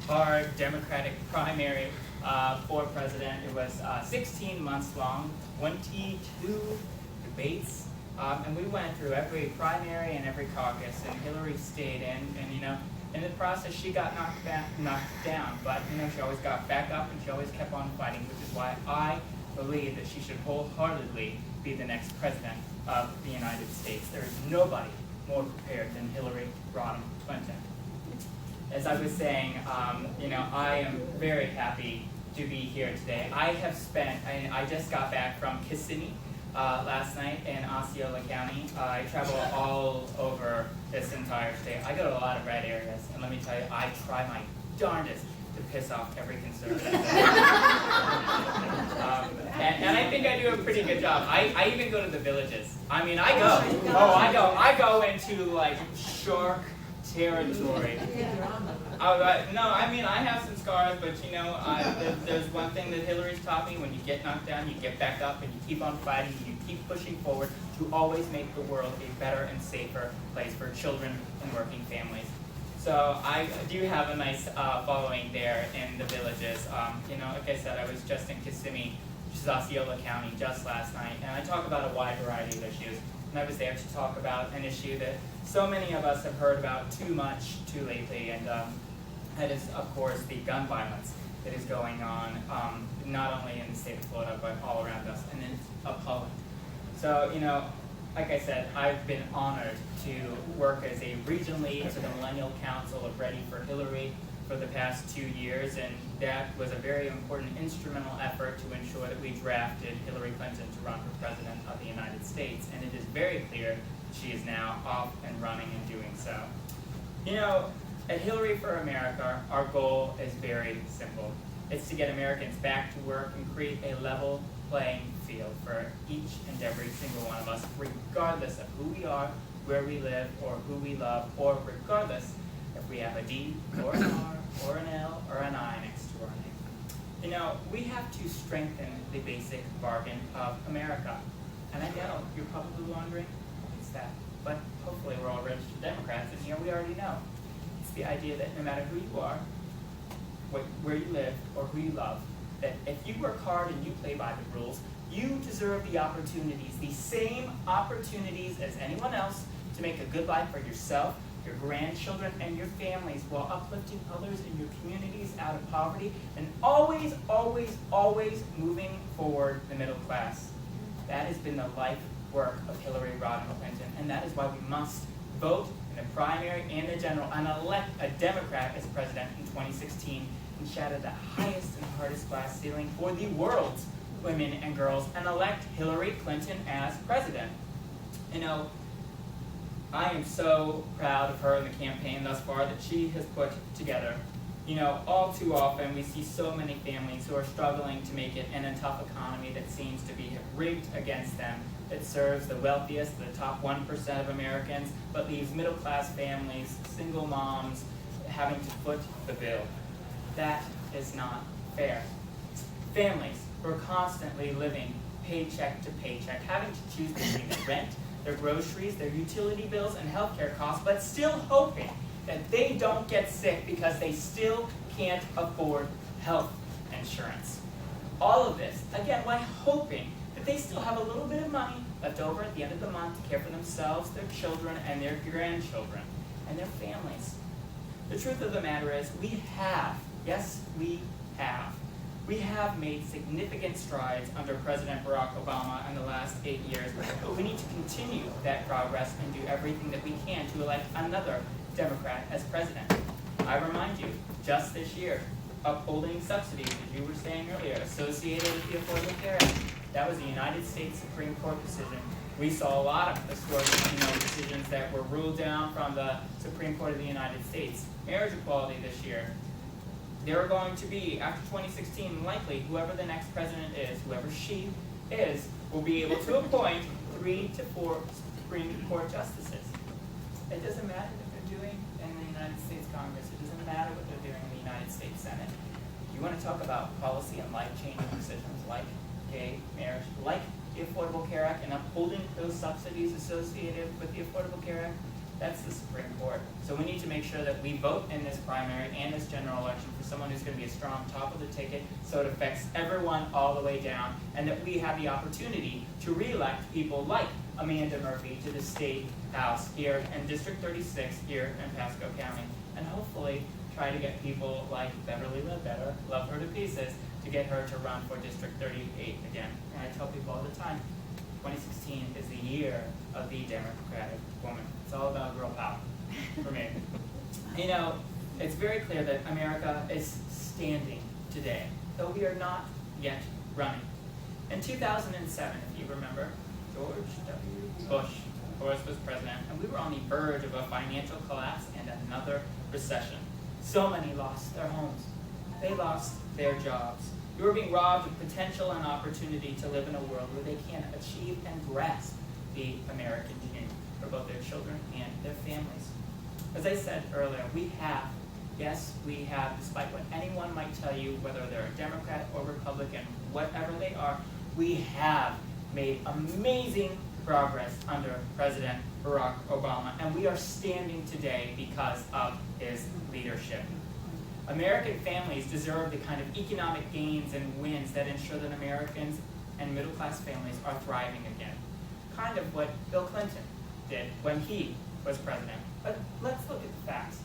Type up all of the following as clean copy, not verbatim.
hard Democratic primary for president. It was 16 months long, 22 debates, and we went through every primary and every caucus, and Hillary stayed in, and in the process she got knocked down, but she always got back up and she always kept on fighting, which is why I believe that she should wholeheartedly be the next president of the United States. There is nobody more prepared than Hillary Rodham Clinton. As I was saying, I am very happy to be here today. I just got back from Kissimmee last night in Osceola County. I travel all over this entire state. I go to a lot of red areas, and let me tell you, I try my darndest to piss off every conservative. And I think I do a pretty good job. I even go to the villages. I go into like shark territory. I have some scars, but there's one thing that Hillary's taught me: when you get knocked down, you get back up and you keep on fighting, you keep pushing forward to always make the world a better and safer place for children and working families. So I do have a nice following there in the villages. Like I said, I was just in Kissimmee, which is Osceola County, just last night, and I talk about a wide variety of issues. And I was there to talk about an issue that so many of us have heard about too much, too lately, and that is, of course, the gun violence that is going on, not only in the state of Florida, but all around us, and it's appalling. So, like I said, I've been honored to work as a region lead for the Millennial Council of Ready for Hillary for the past 2 years, and that was a very important instrumental effort to ensure that we drafted Hillary Clinton to run for president of the United States, and it is very clear she is now off and running and doing so. At Hillary for America, our goal is very simple. It's to get Americans back to work and create a level playing field for each and every single one of us, regardless of who we are, where we live, or who we love, or regardless if we have a D, or an R, or an L, or an I next to our name. We have to strengthen the basic bargain of America. And I know you're probably wondering, what's that? But hopefully we're all registered Democrats, and here we already know. It's the idea that no matter who you are, where you live, or who you love, that if you work hard and you play by the rules, you deserve the opportunities, the same opportunities as anyone else, to make a good life for yourself, your grandchildren, and your families, while uplifting others in your communities out of poverty, and always, always, always moving forward the middle class. That has been the life work of Hillary Rodham Clinton, and that is why we must vote in the primary and the general and elect a Democrat as president in 2016 and shatter the highest and hardest glass ceiling for the world's women and girls and elect Hillary Clinton as president. I am so proud of her in the campaign thus far that she has put together. All too often we see so many families who are struggling to make it in a tough economy that seems to be rigged against them, that serves the wealthiest, the top 1% of Americans, but leaves middle-class families, single moms, having to foot the bill. That is not fair. Families who are constantly living paycheck to paycheck, having to choose between their rent, their groceries, their utility bills, and healthcare costs, but still hoping that they don't get sick because they still can't afford health insurance. All of this, again, while hoping that they still have a little bit of money left over at the end of the month to care for themselves, their children, and their grandchildren, and their families. The truth of the matter is, we have made significant strides under President Barack Obama in the last 8 years, but we need to continue that progress and do everything that we can to elect another Democrat as president. I remind you, just this year, upholding subsidies, as you were saying earlier, associated with the Affordable Care Act, that was a United States Supreme Court decision. We saw a lot of historic decisions that were ruled down from the Supreme Court of the United States. Marriage equality this year. There are going to be, after 2016, likely, whoever the next president is, whoever she is, will be able to appoint 3 to 4 Supreme Court justices. It doesn't matter what they're doing in the United States Congress. It doesn't matter what they're doing in the United States Senate. You want to talk about policy and life-changing decisions like gay marriage, like the Affordable Care Act, and upholding those subsidies associated with the Affordable Care Act, That's the Supreme Court. So we need to make sure that we vote in this primary and this general election for someone who's going to be a strong top of the ticket so it affects everyone all the way down, and that we have the opportunity to re-elect people like Amanda Murphy to the State House here in District 36 here in Pasco County, and hopefully try to get people like Beverly Ledbetter, love her to pieces, to get her to run for District 38 again. And I tell people all the time, 2016 is the year of the Democratic woman. It's all about girl power for me. You know, it's very clear that America is standing today, though we are not yet running. In 2007, if you remember, George W. Bush, of course, was president, and we were on the verge of a financial collapse and another recession. So many lost their homes. They lost their jobs. You are being robbed of potential and opportunity to live in a world where they can achieve and grasp the American dream for both their children and their families. As I said earlier, we have, despite what anyone might tell you, whether they're a Democrat or Republican, whatever they are, we have made amazing progress under President Barack Obama, and we are standing today because of his leadership. American families deserve the kind of economic gains and wins that ensure that Americans and middle-class families are thriving again. Kind of what Bill Clinton did when he was president. But let's look at the facts.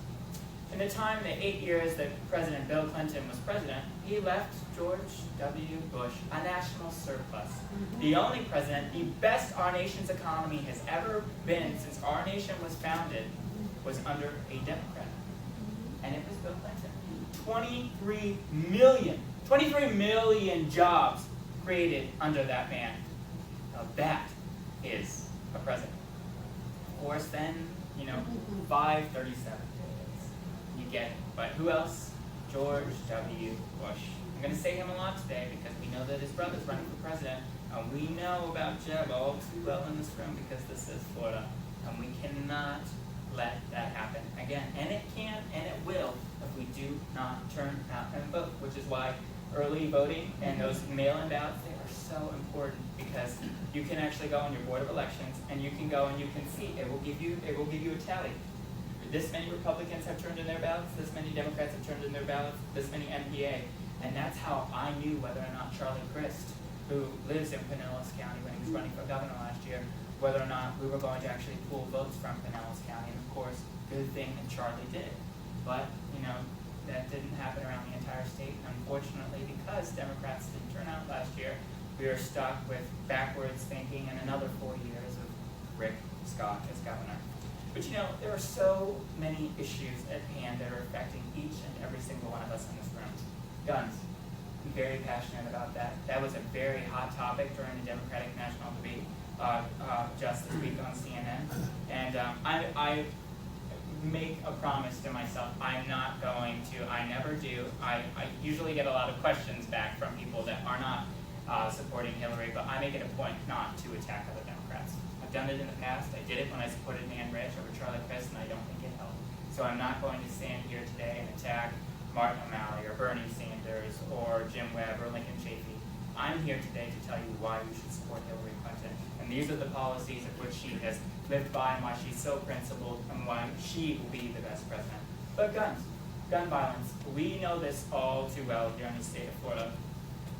In the 8 years that President Bill Clinton was president, he left George W. Bush a national surplus. The only president, the best our nation's economy has ever been since our nation was founded, was under a Democrat. And it was Bill Clinton. 23 million jobs created under that man. Now that is a president. Of course, then, 537 you get it. But who else? George W. Bush. I'm going to say him a lot today because we know that his brother's running for president, and we know about Jeb all too well in this room because this is Florida, and we cannot let that happen again. And it can and it will if we do not turn out and vote, which is why early voting and those mail-in ballots, they are so important, because you can actually go on your Board of Elections and you can go and you can see it will give you a tally. This many Republicans have turned in their ballots, this many Democrats have turned in their ballots, this many MPA. And that's how I knew whether or not Charlie Crist, who lives in Pinellas County when he was running for governor last year, whether or not we were going to actually pull votes from Pinellas County. And of course, good thing that Charlie did. But, that didn't happen around the entire state. Unfortunately, because Democrats didn't turn out last year, we are stuck with backwards thinking and another 4 years of Rick Scott as governor. But there are so many issues at hand that are affecting each and every single one of us in this room. Guns. I'm very passionate about that. That was a very hot topic during the Democratic National Debate just this week on CNN. And I make a promise to myself, I'm not going to, I never do. I usually get a lot of questions back from people that are not supporting Hillary, but I make it a point not to attack other Democrats. I've done it in the past. I did it when I supported Nan Rich over Charlie Crist, and I don't think it helped. So I'm not going to stand here today and attack Martin O'Malley or Bernie Sanders or Jim Webb or Lincoln Chafee. I'm here today to tell you why we should support Hillary Clinton. And these are the policies of which she has lived by and why she's so principled and why she will be the best president. But guns, gun violence, we know this all too well here in the state of Florida.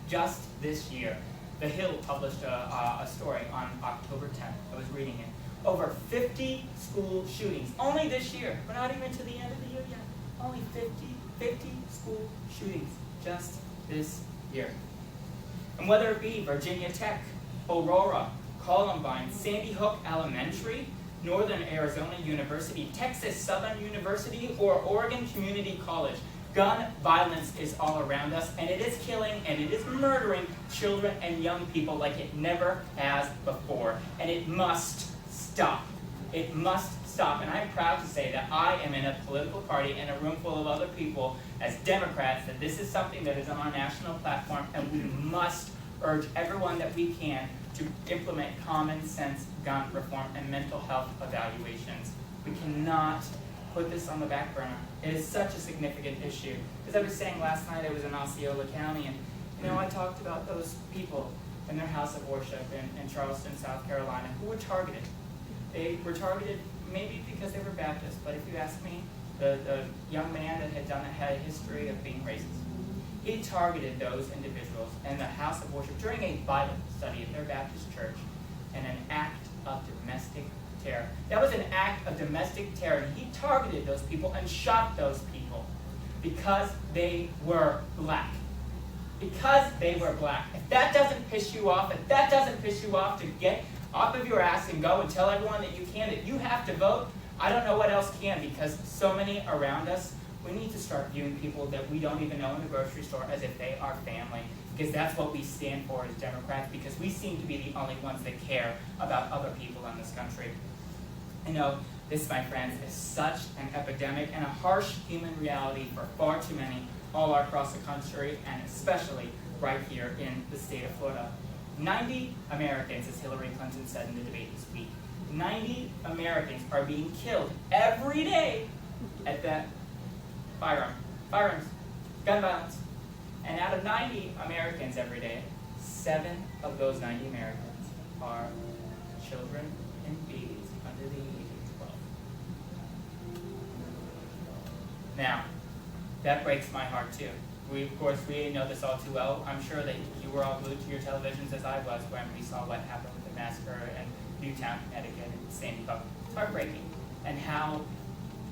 Just this year, The Hill published a story on October 10th. I was reading it. Over 50 school shootings, only this year. We're not even to the end of the year yet. Only 50 school shootings just this year. And whether it be Virginia Tech, Aurora, Columbine, Sandy Hook Elementary, Northern Arizona University, Texas Southern University, or Oregon Community College, gun violence is all around us, and it is killing and it is murdering children and young people like it never has before. And it must stop. It must stop. And I'm proud to say that I am in a political party in a room full of other people as Democrats, that this is something that is on our national platform, and we must urge everyone that we can to implement common sense gun reform and mental health evaluations. We cannot put this on the back burner. It is such a significant issue. As I was saying last night, I was in Osceola County, and I talked about those people in their house of worship in Charleston, South Carolina, who were targeted. They were targeted maybe because they were Baptist, but if you ask me, the young man that had a history of being racist, he targeted those individuals in the house of worship during a Bible study at their Baptist church in an act of domestic terror. That was an act of domestic terror. And he targeted those people and shot those people because they were black. Because they were black. If that doesn't piss you off, to get off of your ass and go and tell everyone that you have to vote, I don't know what else can, because so many around us, we need to start viewing people that we don't even know in the grocery store as if they are family, because that's what we stand for as Democrats, because we seem to be the only ones that care about other people in this country. You know, this, my friends, is such an epidemic and a harsh human reality for far too many all across the country, and especially right here in the state of Florida. 90 Americans, as Hillary Clinton said in the debate this week, 90 Americans are being killed every day at that firearms, gun violence. And out of 90 Americans every day, 7 of those 90 Americans are children and babies under the age of 12. Now, that breaks my heart too. Of course, we know this all too well. I'm sure that you were all glued to your televisions as I was when we saw what happened with the massacre in Newtown, Connecticut, and Sandy Hook. It's heartbreaking. And how,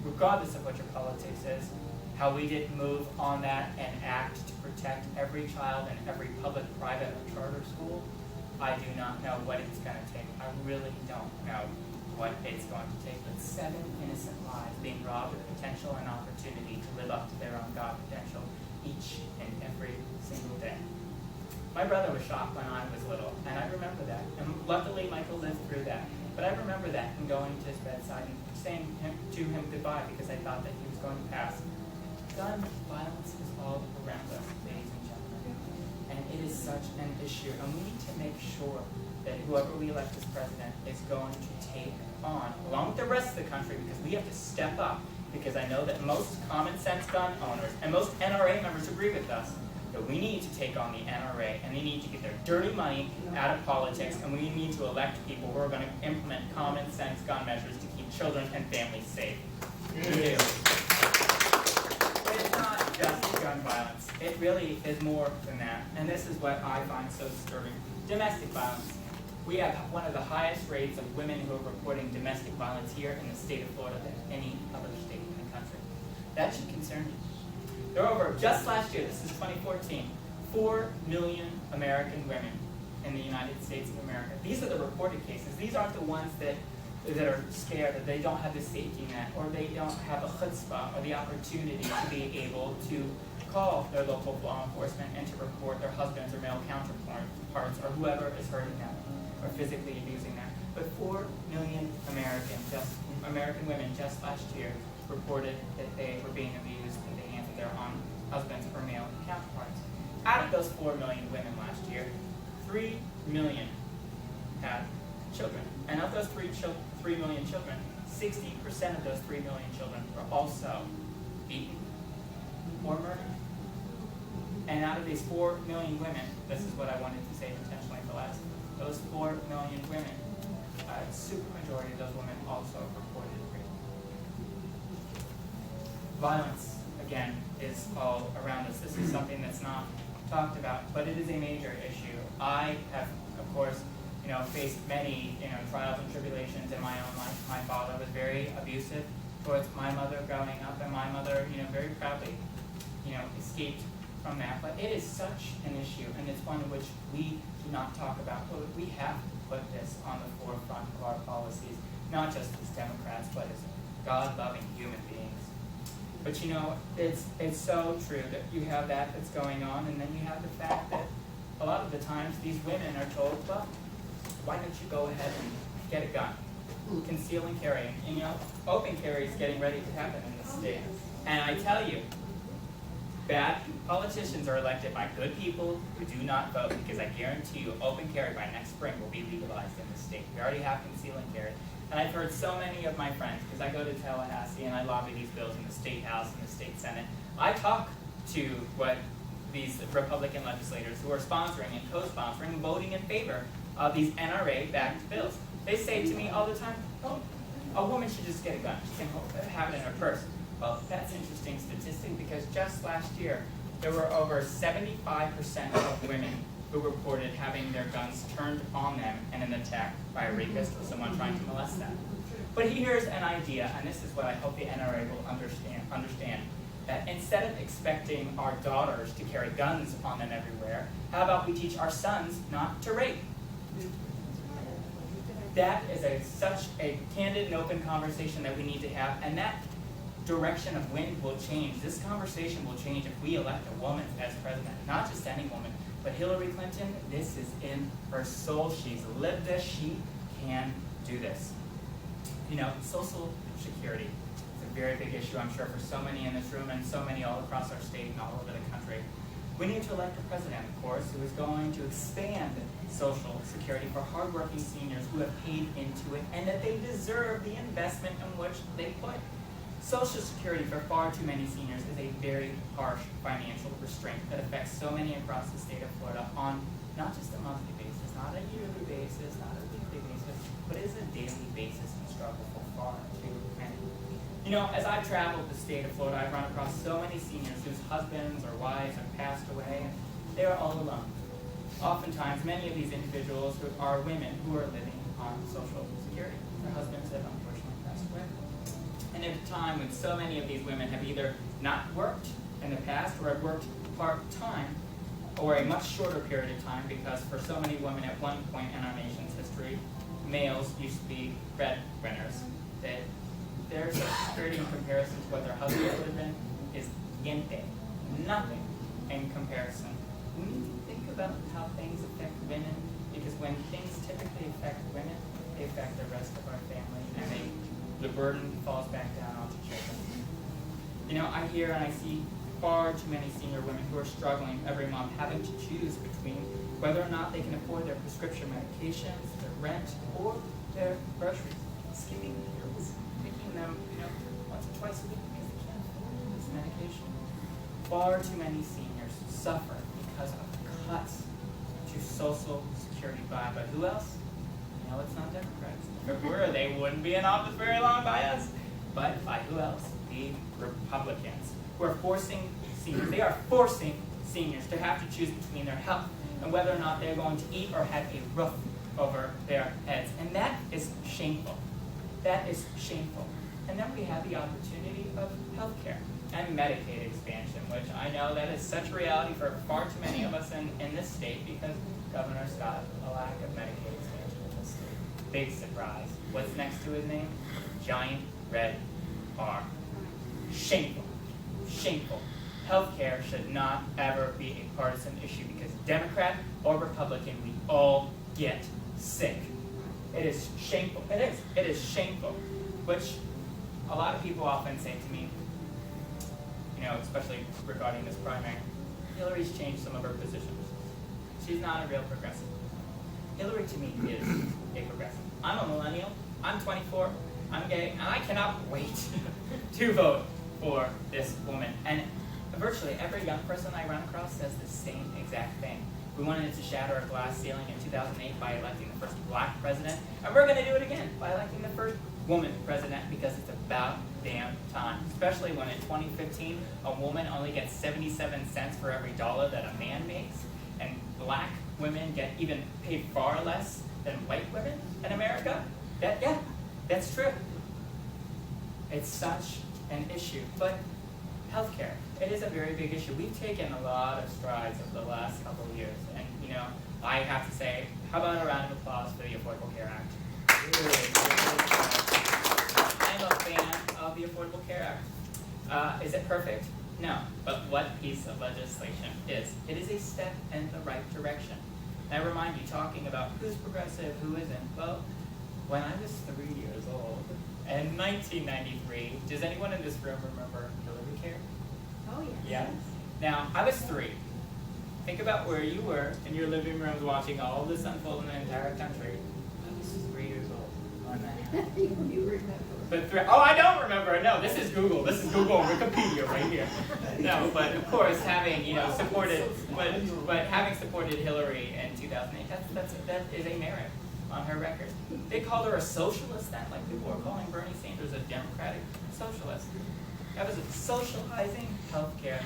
regardless of what your politics is, how we didn't move on that and act to protect every child in every public, private, or charter school, I do not know what it's going to take. I really don't know what it's going to take. But 7 innocent lives being robbed of potential and opportunity to live up to their own God potential each and every single day. My brother was shot when I was little, and I remember that. And luckily, Michael lived through that. But I remember that and going to his bedside and saying to him goodbye because I thought that he was going to pass. Gun violence is all around us, ladies and gentlemen. And it is such an issue. And we need to make sure that whoever we elect as president is going to take on, along with the rest of the country, because we have to step up. Because I know that most common sense gun owners and most NRA members agree with us that we need to take on the NRA and they need to get their dirty money out of politics, and we need to elect people who are going to implement common sense gun measures to keep children and families safe. We do. It's not just gun violence. It really is more than that. And this is what I find so disturbing. Domestic violence. We have one of the highest rates of women who are reporting domestic violence here in the state of Florida than any other state in the country. That should concern you. There are over, just last year, this is 2014, 4 million American women in the United States of America. These are the reported cases. These aren't the ones that are scared, that they don't have the safety net, or they don't have a chutzpah or the opportunity to be able to call their local law enforcement and to report their husbands or male counterparts or whoever is hurting them or physically abusing them. But 4 million American women just last year reported that they were being abused at the hands of their own husbands or male counterparts. Out of those 4 million women last year, 3 million had children. And of those 3 million children, 60% of those 3 million children were also beaten or murdered. And out of these 4 million women, this is what I wanted to say intentionally for last, those 4 million women, a super majority of those women also reported rape. Violence, again, is all around us. This is something that's not talked about, but it is a major issue. I have, of course, faced many, trials and tribulations in my own life. My father was very abusive towards my mother growing up, and my mother, very proudly, escaped from that. But it is such an issue, and it's one which we do not talk about. But we have to put this on the forefront of our policies, not just as Democrats, but as God-loving human beings. But it's so true that you have that's going on, and then you have the fact that a lot of the times these women are told, well, why don't you go ahead and get a gun? Conceal and carry. And open carry is getting ready to happen in this state. And I tell you, bad politicians are elected by good people who do not vote, because I guarantee you open carry by next spring will be legalized in this state. We already have conceal and carry. And I've heard so many of my friends, because I go to Tallahassee and I lobby these bills in the State House and the State Senate. I talk to what these Republican legislators who are sponsoring and co-sponsoring and voting in favor of these NRA-backed bills. They say to me all the time, a woman should just get a gun. She can have it in her purse. Well, that's an interesting statistic because just last year, there were over 75% of women who reported having their guns turned on them in an attack by a rapist or someone trying to molest them. But here's an idea, and this is what I hope the NRA will understand, that instead of expecting our daughters to carry guns on them everywhere, how about we teach our sons not to rape? That is such a candid and open conversation that we need to have, and that direction of wind will change. This conversation will change if we elect a woman as president, not just any woman, but Hillary Clinton. This is in her soul. She's lived this. She can do this. You know, social security is a very big issue, I'm sure, for so many in this room and so many all across our state and all over the country. We need to elect a president, of course, who is going to expand social security for hardworking seniors who have paid into it and that they deserve the investment in which they put. Social security for far too many seniors is a very harsh financial restraint that affects so many across the state of Florida on not just a monthly basis, not a yearly basis, not a weekly basis, but is a daily basis and struggle for far too many. You know, as I've traveled the state of Florida, I've run across so many seniors whose husbands or wives have passed away, and they are all alone. Oftentimes, many of these individuals are women who are living on Social Security. Their husbands have unfortunately passed away. And at a time when so many of these women have either not worked in the past or have worked part-time or a much shorter period of time, because for so many women at one point in our nation's history, males used to be breadwinners, that their Social Security in comparison to what their husbands live in is niente, nothing in comparison. We need to think about how things affect women, because when things typically affect women, they affect the rest of our family, and the burden falls back down onto children. You know, I hear and I see far too many senior women who are struggling every month, having to choose between whether or not they can afford their prescription medications, their rent, or their groceries. Skipping pills, taking them, once or twice a week because they can't afford this medication. Far too many seniors suffer because of cuts to Social Security by who else? No, it's not Democrats. If it were, they wouldn't be in office very long by us. But by who else? The Republicans, who are forcing seniors. They are forcing seniors to have to choose between their health and whether or not they're going to eat or have a roof over their heads. And that is shameful. That is shameful. And then we have the opportunity of health care and Medicaid expansion, which I know that is such a reality for far too many of us in this state, because Governor Scott, a lack of Medicaid expansion in this state. Big surprise. What's next to his name? Giant red R. Shameful. Shameful. Healthcare should not ever be a partisan issue, because Democrat or Republican, we all get sick. It is shameful. It is. It is shameful. Which a lot of people often say to me, especially regarding this primary, Hillary's changed some of her positions. She's not a real progressive. Hillary, to me, is a progressive. I'm a millennial. I'm 24. I'm gay. And I cannot wait to vote for this woman. And virtually every young person I run across says the same exact thing. We wanted to shatter a glass ceiling in 2008 by electing the first black president. And we're going to do it again by electing the first woman president, because it's about damn time. Especially when in 2015, a woman only gets 77 cents for every dollar that a man makes. And black women get even paid far less than white women in America. That's true. It's such an issue. But healthcare, it is a very big issue. We've taken a lot of strides over the last couple of years. And, I have to say, how about a round of applause for the Affordable Care Act? I'm a fan of the Affordable Care Act. Is it perfect? No. But what piece of legislation is? It is a step in the right direction. And I remind you, talking about who's progressive, who isn't. Well, when I was 3 years old, in 1993, does anyone in this room remember Hillary Care? Oh, yes. Yeah? Now, I was 3. Think about where you were in your living rooms watching all this unfold in the entire country. I was 3 years old when that happened. You remember. But I don't remember. No, this is Google. This is Google and Wikipedia right here. No, but of course, having supported, but having supported Hillary in 2008, that is a merit. on her record. They called her a socialist then, like people were calling Bernie Sanders a democratic socialist. That was socializing healthcare.